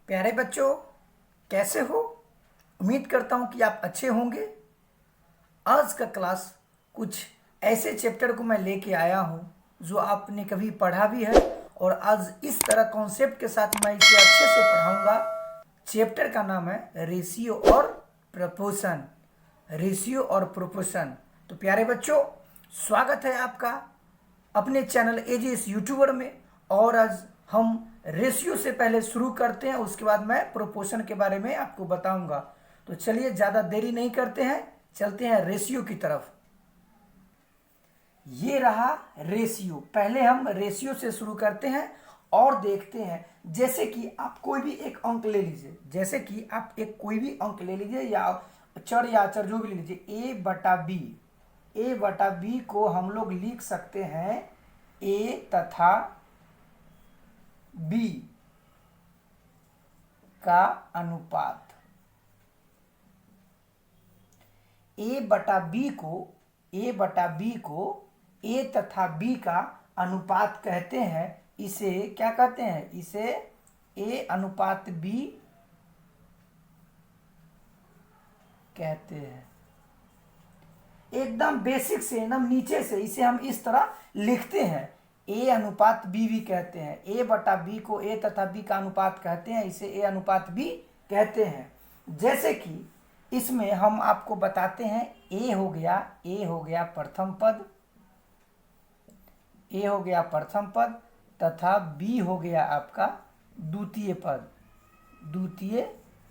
प्यारे बच्चों, कैसे हो? उम्मीद करता हूँ कि आप अच्छे होंगे। आज का क्लास कुछ ऐसे चैप्टर को मैं लेके आया हूँ जो आपने कभी पढ़ा भी है, और आज इस तरह कॉन्सेप्ट के साथ मैं इसे अच्छे से पढ़ाऊँगा। चैप्टर का नाम है रेशियो और प्रपोर्शन। रेशियो और प्रोपोर्शन। तो प्यारे बच्चों, स्वागत है आपका अपने चैनल एजीएस यूट्यूबर में। और आज हम रेशियो से पहले शुरू करते हैं, उसके बाद मैं प्रोपोर्शन के बारे में आपको बताऊंगा। तो चलिए ज़्यादा देरी नहीं करते हैं, चलते हैं रेशियो की तरफ। ये रहा रेशियो। पहले हम रेशियो से शुरू करते हैं और देखते हैं। जैसे कि आप कोई भी एक अंक ले लीजिए, जैसे कि आप एक कोई भी अंक ले लीजिए या चर या अचर जो भी ले लीजिए, ए बटा बी को हम लोग लिख सकते हैं ए तथा बी का अनुपात। ए बटा बी को ए तथा बी का अनुपात कहते हैं। इसे क्या कहते हैं? इसे ए अनुपात बी कहते हैं। एकदम बेसिक से, एकदम नीचे से इसे हम इस तरह लिखते हैं, ए अनुपात बी भी कहते हैं। ए बटा बी को ए तथा बी का अनुपात कहते हैं, इसे ए अनुपात बी कहते हैं। जैसे कि इसमें हम आपको बताते हैं, ए हो गया प्रथम पद तथा बी हो गया आपका द्वितीय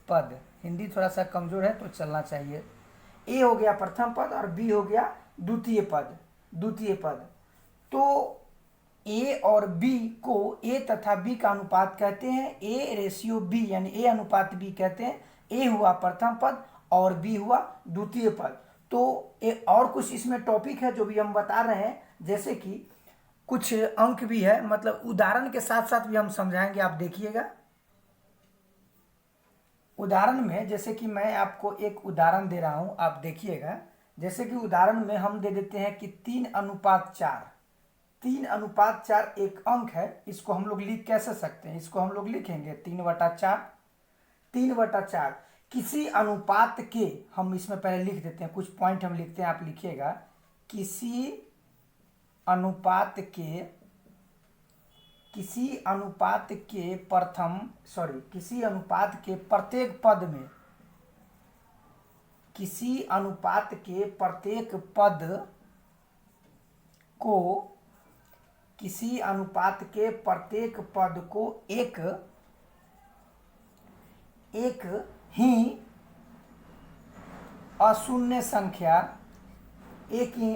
पद। हिंदी थोड़ा सा कमजोर है तो चलना चाहिए। ए हो गया प्रथम पद और बी हो गया द्वितीय पद। तो ए और बी को ए तथा बी का अनुपात कहते हैं, ए रेशियो बी यानी ए अनुपात बी कहते हैं। ए हुआ प्रथम पद और बी हुआ द्वितीय पद। तो और कुछ इसमें टॉपिक है जो भी हम बता रहे हैं, जैसे कि कुछ अंक भी है, मतलब उदाहरण के साथ साथ भी हम समझाएंगे। आप देखिएगा उदाहरण में, जैसे कि मैं आपको एक उदाहरण दे रहा हूं, आप देखिएगा। जैसे कि उदाहरण में हम दे देते हैं कि 3:4 एक अंक है। इसको हम लोग लिख कैसे सकते हैं? इसको हम लोग लिखेंगे 3/4 किसी अनुपात के, हम इसमें पहले लिख देते हैं, कुछ पॉइंट हम लिखते हैं, आप लिखिएगा। किसी अनुपात के प्रत्येक पद में, किसी अनुपात के प्रत्येक पद को एक ही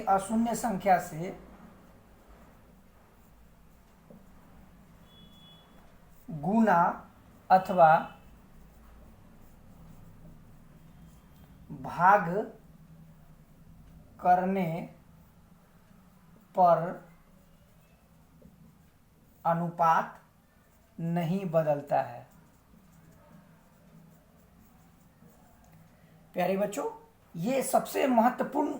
अशून्य संख्या से गुना अथवा भाग करने पर अनुपात नहीं बदलता है। प्यारे बच्चों, ये सबसे महत्वपूर्ण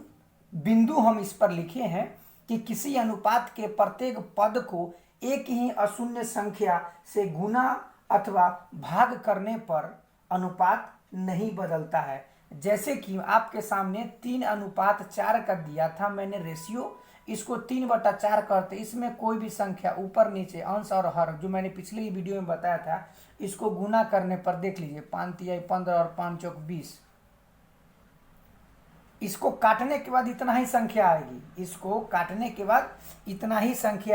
बिंदु हम इस पर लिखे हैं कि किसी अनुपात के प्रत्येक पद को एक ही अशून्य संख्या से गुना अथवा भाग करने पर अनुपात नहीं बदलता है। जैसे कि आपके सामने 3:4 का दिया था मैंने रेशियो, इसको 3/4 करते। इसमें कोई भी संख्या ऊपर नीचे, अंश और हर, जो मैंने पिछले ही वीडियो में बताया था, इसको गुना करने पर देख लीजिए, 5×3 = 15 और 5×4 = 20। इसको काटने के बाद इतना ही संख्या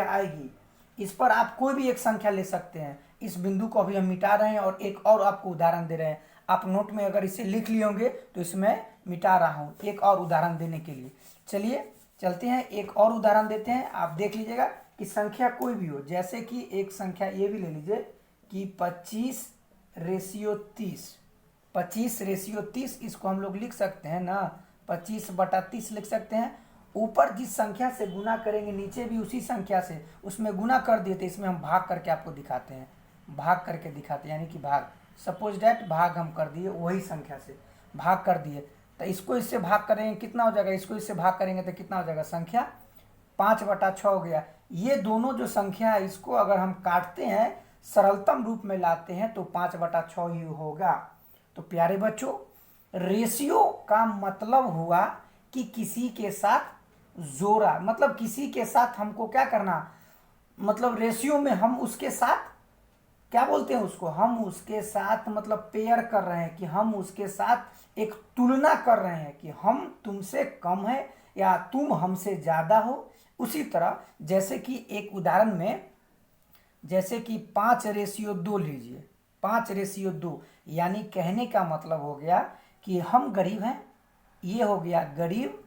आएगी। इस पर आप कोई भी एक संख्या ले सकते हैं। इस बिंदु को अभी हम मिटा रहे हैं और एक और आपको उदाहरण दे रहे हैं। आप नोट में अगर इसे लिख लिए होंगे तो इसमें मिटा रहा हूं एक और उदाहरण देने के लिए। चलिए चलते हैं, एक और उदाहरण देते हैं। आप देख लीजिएगा कि संख्या कोई भी हो, जैसे कि एक संख्या ये भी ले लीजिए कि 25/30। इसको हम लोग लिख सकते हैं ना, 25/30 लिख सकते हैं। ऊपर जिस संख्या से गुना करेंगे नीचे भी उसी संख्या से उसमें गुना कर दिए, तो इसमें हम भाग करके आपको दिखाते हैं, यानी कि भाग। सपोज डैट भाग हम कर दिए, वही संख्या से भाग कर दिए, तो इसको इससे भाग करेंगे कितना हो जाएगा? इसको इससे भाग करेंगे तो कितना हो जाएगा? संख्या 5/6 हो गया। ये दोनों जो संख्या है इसको अगर हम काटते हैं सरलतम रूप में लाते हैं तो 5/6 ही होगा। तो प्यारे बच्चों, रेशियो का मतलब हुआ कि किसी के साथ जोड़ा, मतलब किसी के साथ हमको क्या करना, मतलब रेशियो में हम उसके साथ क्या बोलते हैं उसको, हम उसके साथ मतलब पेयर कर रहे हैं, कि हम उसके साथ एक तुलना कर रहे हैं कि हम तुमसे कम है या तुम हमसे ज़्यादा हो। उसी तरह जैसे कि एक उदाहरण में, जैसे कि 5:2 लीजिए, 5:2, यानी कहने का मतलब हो गया कि हम गरीब हैं, ये हो गया गरीब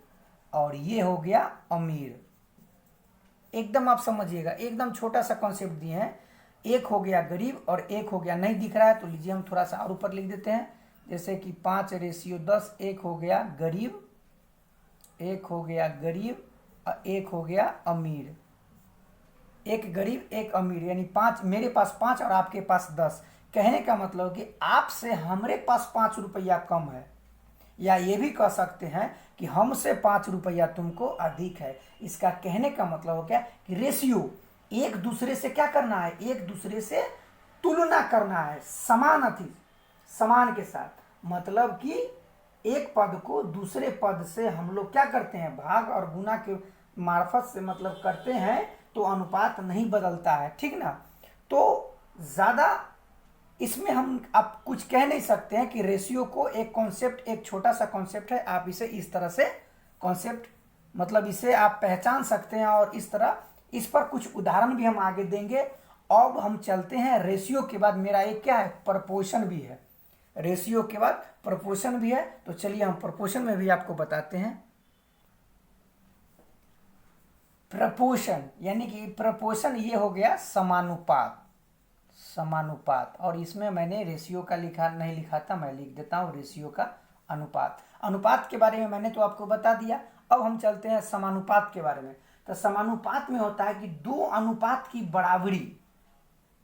और ये हो गया अमीर। एकदम आप समझिएगा, एकदम छोटा सा कॉन्सेप्ट दिए हैं। एक हो गया गरीब और एक हो गया, नहीं दिख रहा है तो लीजिए हम थोड़ा सा और ऊपर लिख देते हैं, जैसे कि 5:10, एक हो गया गरीब, एक हो गया गरीब और एक हो गया अमीर। एक गरीब एक अमीर, यानी 5, मेरे पास 5 और आपके पास 10। कहने का मतलब कि आपसे हमारे पास 5 रुपया कम है, या ये भी कह सकते हैं कि हमसे 5 रुपया तुमको अधिक है। इसका कहने का मतलब हो गया कि रेशियो, एक दूसरे से क्या करना है, एक दूसरे से तुलना करना है, समान के साथ, मतलब कि एक पद को दूसरे पद से हम लोग क्या करते हैं, भाग और गुना के मार्फत से मतलब करते हैं, तो अनुपात नहीं बदलता है, ठीक ना। तो ज़्यादा इसमें हम आप कुछ कह नहीं सकते हैं कि रेशियो को एक कॉन्सेप्ट, एक छोटा सा कॉन्सेप्ट है, आप इसे इस तरह से कॉन्सेप्ट मतलब इसे आप पहचान सकते हैं, और इस तरह इस पर कुछ उदाहरण भी हम आगे देंगे। अब हम चलते हैं, रेशियो के बाद मेरा एक क्या है, प्रपोर्शन भी है। रेशियो के बाद प्रपोर्शन भी है, तो चलिए हम प्रपोर्शन में भी आपको बताते हैं। प्रपोर्शन यानी कि प्रपोर्शन ये हो गया समानुपात, समानुपात, और इसमें मैंने रेशियो का लिखा नहीं लिखा था, मैं लिख देता हूँ रेशियो का अनुपात। अनुपात के बारे में मैंने तो आपको बता दिया। अब हम चलते हैं समानुपात के बारे में। तो समानुपात में होता है कि दो अनुपात की बराबरी,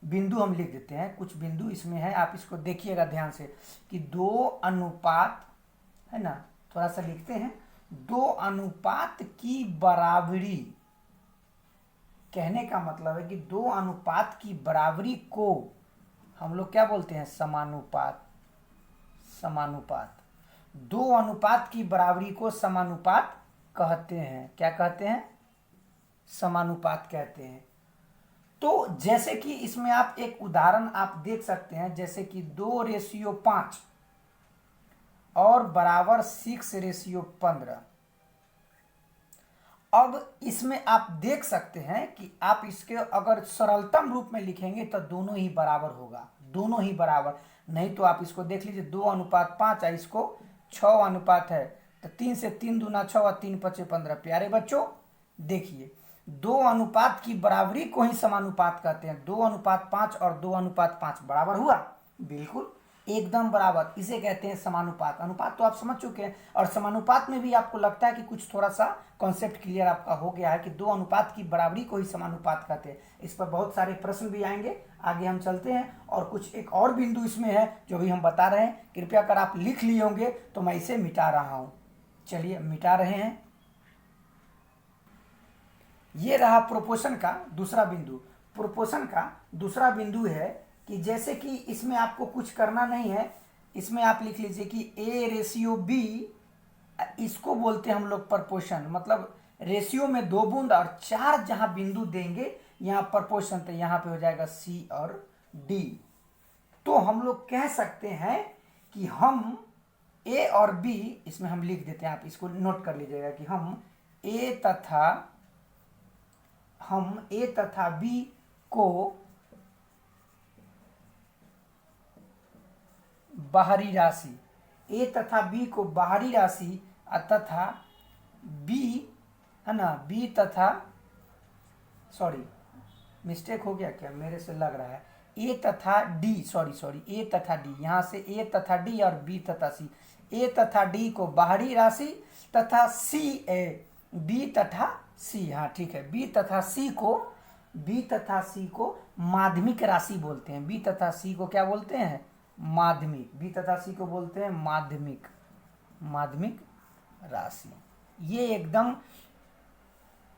बिंदु हम लिख देते हैं, कुछ बिंदु इसमें है, आप इसको देखिएगा ध्यान से, कि दो अनुपात है ना, थोड़ा सा लिखते हैं, दो अनुपात की बराबरी। कहने का मतलब है कि दो अनुपात की बराबरी को हम लोग क्या बोलते हैं, समानुपात। समानुपात, दो अनुपात की बराबरी को समानुपात कहते हैं। क्या कहते हैं, समानुपात कहते हैं। तो जैसे कि इसमें आप एक उदाहरण आप देख सकते हैं, जैसे कि 2:5 और बराबर 6:15। अब इसमें आप देख सकते हैं कि आप इसके अगर सरलतम रूप में लिखेंगे तो दोनों ही बराबर होगा, दोनों ही बराबर। नहीं तो आप इसको देख लीजिए, 2:5 है, इसको 6 अनुपात है, तो 3 से 3 दूना 6 और 3 5 15। प्यारे बच्चों देखिए, दो अनुपात की बराबरी को ही समानुपात कहते हैं। 2:5 और 2:5 बराबर हुआ, बिल्कुल एकदम बराबर, इसे कहते हैं समानुपात। अनुपात तो आप समझ चुके हैं, और समानुपात में भी आपको लगता है कि कुछ थोड़ा सा कॉन्सेप्ट क्लियर आपका हो गया है कि दो अनुपात की बराबरी को ही समानुपात कहते हैं। इस पर बहुत सारे प्रश्न भी आएंगे, आगे हम चलते हैं। और कुछ एक और बिंदु इसमें है जो भी हम बता रहे हैं, कृपया कर आप लिख लिए होंगे तो मैं इसे मिटा रहा हूं। चलिए मिटा रहे हैं। ये रहा प्रोपोर्शन का दूसरा बिंदु। प्रोपोर्शन का दूसरा बिंदु है कि जैसे कि इसमें आपको कुछ करना नहीं है, इसमें आप लिख लीजिए कि A:B, इसको बोलते हैं हम लोग प्रोपोर्शन, मतलब रेशियो में 2 बूंद और 4 जहां बिंदु देंगे यहाँ प्रोपोर्शन, तो यहाँ पे हो जाएगा C और D। तो हम लोग कह सकते हैं कि हम A और B, इसमें हम लिख देते हैं, आप इसको नोट कर लीजिएगा कि हम A तथा B को बाहरी राशि, A तथा B को बाहरी राशि तथा B है ना, B तथा, सॉरी मिस्टेक हो गया क्या, मेरे से लग रहा है, A तथा D, सॉरी A तथा D, यहाँ से A तथा D और B तथा C, A तथा D को बाहरी राशि तथा B तथा C, हाँ ठीक है, B तथा C को माध्यमिक राशि बोलते हैं। B तथा C को क्या बोलते हैं, माध्यमिक। B तथा C को बोलते हैं माध्यमिक राशि। ये एकदम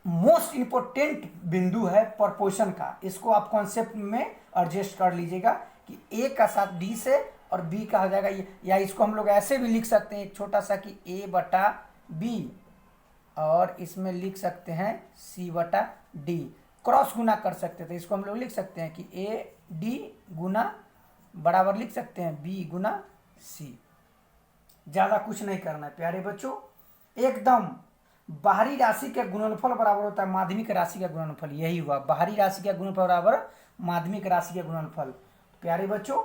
मोस्ट इंपोर्टेंट बिंदु है प्रोपोर्शन का, इसको आप कॉन्सेप्ट में एडजस्ट कर लीजिएगा कि ए का साथ डी से और बी का हो जाएगा ये, या इसको हम लोग ऐसे भी लिख सकते हैं एक छोटा सा कि ए बटा बी, और इसमें लिख सकते हैं सी बटा डी, क्रॉस गुना कर सकते थे, इसको हम लोग लिख सकते हैं कि ए डी गुना बराबर लिख सकते हैं बी गुना सी। ज़्यादा कुछ नहीं करना है प्यारे बच्चों, एकदम बाहरी राशि का गुणनफल बराबर होता है माध्यमिक राशि का गुणनफल, यही हुआ, बाहरी राशि का गुणनफल बराबर माध्यमिक राशि का गुणनफल। प्यारे बच्चों,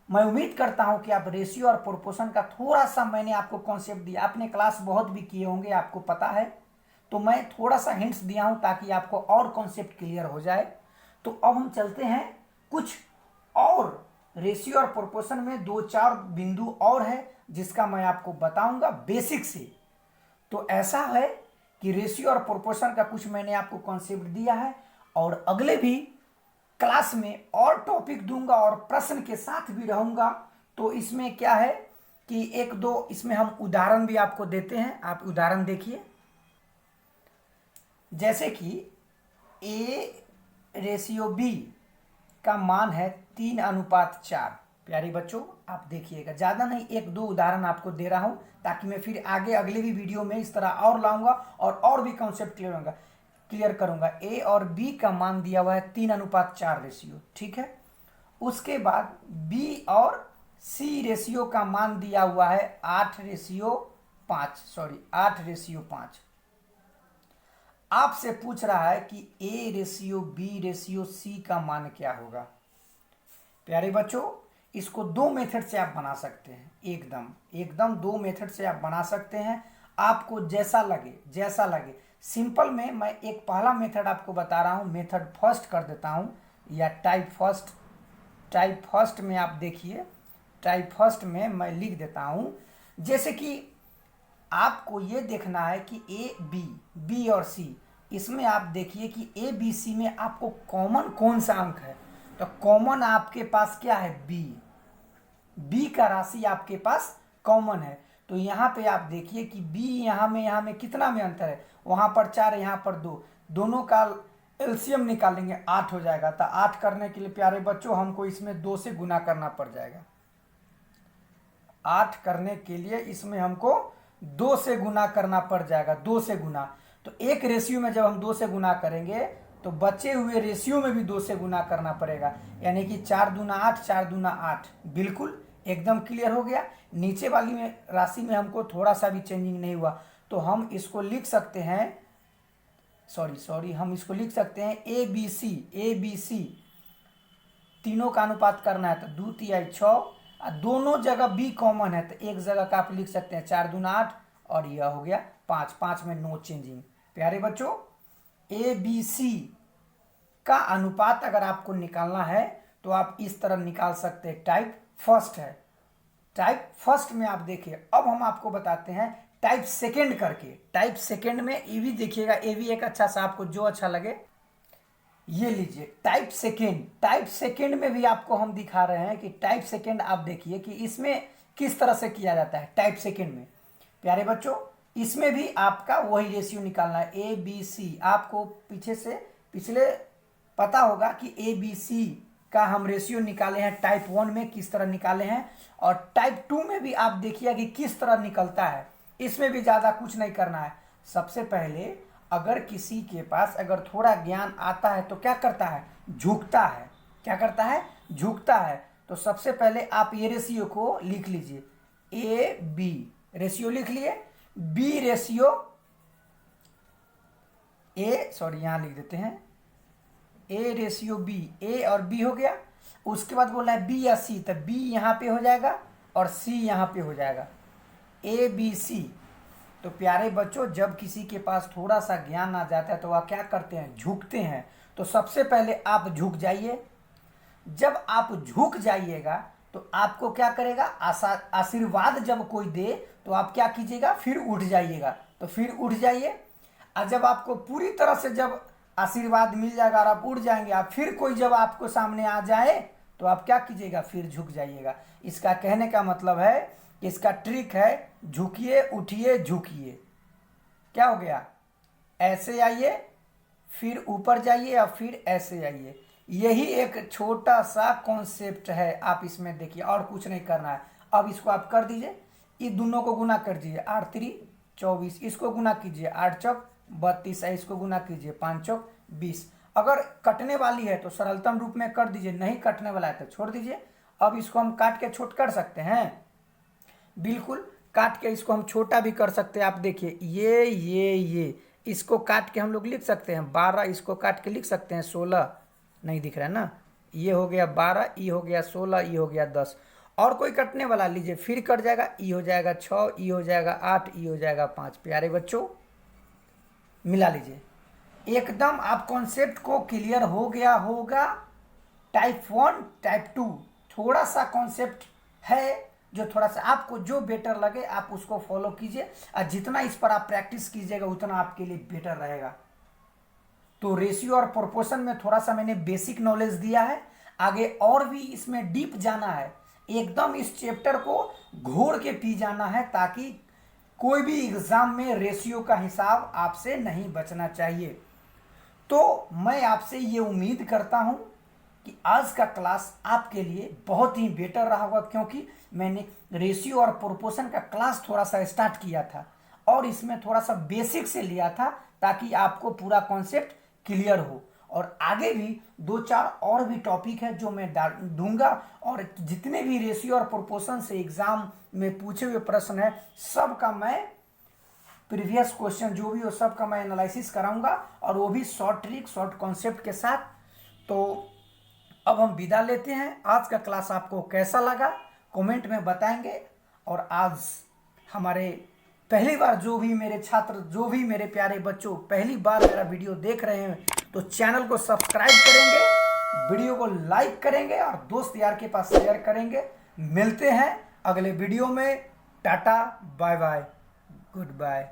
मैं उम्मीद करता हूं कि आप रेशियो और प्रोपोर्शन का थोड़ा सा मैंने आपको कॉन्सेप्ट दिया, आपने क्लास बहुत भी किए होंगे, आपको पता है, तो मैं थोड़ा सा हिंट्स दिया हूं ताकि आपको और कॉन्सेप्ट क्लियर हो जाए। तो अब हम चलते हैं कुछ और रेशियो और प्रोपोर्शन में 2-4 बिंदु और है जिसका मैं आपको बताऊंगा बेसिक से। तो ऐसा है कि रेशियो और प्रोपोर्शन का कुछ मैंने आपको कॉन्सेप्ट दिया है, और अगले भी क्लास में और टॉपिक दूंगा और प्रश्न के साथ भी रहूंगा। तो इसमें क्या है कि 1-2 इसमें हम उदाहरण भी आपको देते हैं, आप उदाहरण देखिए, जैसे कि ए रेशियो बी का मान है 3:4। प्यारे बच्चों आप देखिएगा, ज़्यादा नहीं 1-2 उदाहरण आपको दे रहा हूं ताकि मैं फिर आगे अगले भी वीडियो में इस तरह और लाऊंगा और भी कॉन्सेप्ट क्लियर करूंगा। ए और बी का मान दिया हुआ है 3:4 रेशियो, ठीक है। उसके बाद बी और सी रेशियो का मान दिया हुआ है 8:5। आपसे पूछ रहा है कि A ratio B ratio C का मान क्या होगा। प्यारे बच्चों, इसको 2 मेथड से आप बना सकते हैं, एकदम 2 मेथड से आप बना सकते हैं, आपको जैसा लगे। सिंपल में मैं एक पहला मेथड आपको बता रहा हूं, मेथड फर्स्ट कर देता हूं, या टाइप फर्स्ट में आप देखिए, टाइप फर्स्ट में मैं लिख देता हूं, जैसे कि आपको ये देखना है कि ए बी और सी, इसमें आप देखिए कि ए बी सी में आपको कॉमन कौन सा अंक है। तो कॉमन आपके पास क्या है, बी का राशि आपके पास कॉमन है। तो यहाँ पे आप देखिए कि बी यहाँ में कितना में अंतर है, वहाँ पर 4, यहाँ पर 2, दोनों का एलसीएम निकालेंगे 8 हो जाएगा। तो 8 करने के लिए प्यारे बच्चों हमको इसमें 2 से गुना करना पड़ जाएगा। 8 करने के लिए इसमें हमको 2 से गुना करना पड़ जाएगा, 2 से गुना। तो एक रेशियो में जब हम 2 से गुना करेंगे तो बचे हुए रेशियो में भी 2 से गुना करना पड़ेगा, यानी कि 4 दूना 8, 4 दूना 8। बिल्कुल एकदम क्लियर हो गया। नीचे वाली में राशि में हमको थोड़ा सा भी चेंजिंग नहीं हुआ, तो हम इसको लिख सकते हैं, हम इसको लिख सकते हैं ए बी सी तीनों का अनुपात करना है तो 2 तिहाई 6, दोनों जगह बी कॉमन है तो एक जगह का आप लिख सकते हैं 4 दूना 8, और यह हो गया 5 में नो चेंजिंग। प्यारे बच्चों, ए बी सी का अनुपात अगर आपको निकालना है तो आप इस तरह निकाल सकते हैं, टाइप फर्स्ट है। टाइप फर्स्ट में आप देखिए, अब हम आपको बताते हैं टाइप सेकेंड करके। टाइप सेकेंड में ए भी देखिएगा, ए भी एक अच्छा सा आपको जो अच्छा लगे ये लीजिए। टाइप सेकेंड में भी आपको हम दिखा रहे हैं कि टाइप सेकेंड आप देखिए कि इसमें किस तरह से किया जाता है। टाइप सेकेंड में प्यारे बच्चों, इसमें भी आपका वही रेशियो निकालना है, ए बी सी। आपको पिछले पता होगा कि ए बी सी का हम रेशियो निकाले हैं टाइप 1 में, किस तरह निकाले हैं, और टाइप 2 में भी आप देखिए कि किस तरह निकलता है। इसमें भी ज़्यादा कुछ नहीं करना है। सबसे पहले अगर किसी के पास अगर थोड़ा ज्ञान आता है तो क्या करता है, झुकता है। क्या करता है, झुकता है। तो सबसे पहले आप ये रेशियो को लिख लीजिए, ए बी रेशियो लिख लिए, बी रेशियो यहाँ लिख देते हैं ए रेशियो बी, ए और बी हो गया। उसके बाद बोला है बी या सी, तो बी यहाँ पे हो जाएगा और सी यहाँ पे हो जाएगा, ए बी सी। तो प्यारे बच्चों, जब किसी के पास थोड़ा सा ज्ञान आ जाता है तो वह क्या करते हैं, झुकते हैं। तो सबसे पहले आप झुक जाइए। जब आप झुक जाइएगा तो आपको क्या करेगा, आशीर्वाद जब कोई दे तो आप क्या कीजिएगा, फिर उठ जाइएगा। तो फिर उठ जाइए, और जब आपको पूरी तरह से जब आशीर्वाद मिल जाएगा और आप उड़ जाएंगे, आप फिर कोई जब आपको सामने आ जाए तो आप क्या कीजिएगा, फिर झुक जाइएगा। इसका कहने का मतलब है, इसका ट्रिक है, झुकिए उठिए झुकिए। क्या हो गया, ऐसे आइए फिर ऊपर जाइए और फिर ऐसे आइए। यही एक छोटा सा कॉन्सेप्ट है, आप इसमें देखिए, और कुछ नहीं करना है। अब इसको आप कर दीजिए, ये दोनों को गुना कर दीजिए, 8 3 24, इसको गुना कीजिए, 8 चौक 32, इसको गुना कीजिए, 5 चौक 20। अगर कटने वाली है तो सरलतम रूप में कर दीजिए, नहीं कटने वाला है तो छोड़ दीजिए। अब इसको हम काट के छोट कर सकते हैं, बिल्कुल काट के इसको हम छोटा भी कर सकते हैं। आप देखिए ये इसको काट के हम लोग लिख सकते हैं 12, इसको काट के लिख सकते हैं 16, नहीं दिख रहा है ना, ये हो गया 12, ये हो गया 16, ये हो गया 10। और कोई कटने वाला लीजिए, फिर कट जाएगा, ये हो जाएगा 6, ये हो जाएगा 8, ये हो जाएगा 5। प्यारे बच्चों मिला लीजिए, एकदम आप कॉन्सेप्ट को क्लियर हो गया होगा। टाइप 1 टाइप 2 थोड़ा सा कॉन्सेप्ट है, जो थोड़ा सा आपको जो बेटर लगे आप उसको फॉलो कीजिए, और जितना इस पर आप प्रैक्टिस कीजिएगा उतना आपके लिए बेटर रहेगा। तो रेशियो और प्रोपोर्शन में थोड़ा सा मैंने बेसिक नॉलेज दिया है, आगे और भी इसमें डीप जाना है, एकदम इस चैप्टर को घोर के पी जाना है, ताकि कोई भी एग्जाम में रेशियो का हिसाब आपसे नहीं बचना चाहिए। तो मैं आपसे ये उम्मीद करता हूं कि आज का क्लास आपके लिए बहुत ही बेटर रहा होगा, क्योंकि मैंने रेशियो और प्रोपोर्शन का क्लास थोड़ा सा स्टार्ट किया था और इसमें थोड़ा सा बेसिक से लिया था, ताकि आपको पूरा कॉन्सेप्ट क्लियर हो। और आगे भी 2-4 और भी टॉपिक है जो मैं दूंगा, और जितने भी रेशियो और प्रोपोर्शन से एग्जाम में पूछे हुए प्रश्न है सबका मैं प्रीवियस क्वेश्चन जो भी हो सबका मैं एनालिसिस कराऊंगा, और वो भी शॉर्ट ट्रिक शॉर्ट कॉन्सेप्ट के साथ। तो अब हम विदा लेते हैं। आज का क्लास आपको कैसा लगा कमेंट में बताएंगे, और आज हमारे पहली बार जो भी मेरे छात्र, जो भी मेरे प्यारे बच्चों पहली बार मेरा वीडियो देख रहे हैं तो चैनल को सब्सक्राइब करेंगे, वीडियो को लाइक करेंगे और दोस्त यार के पास शेयर करेंगे। मिलते हैं अगले वीडियो में, tata bye bye, good bye.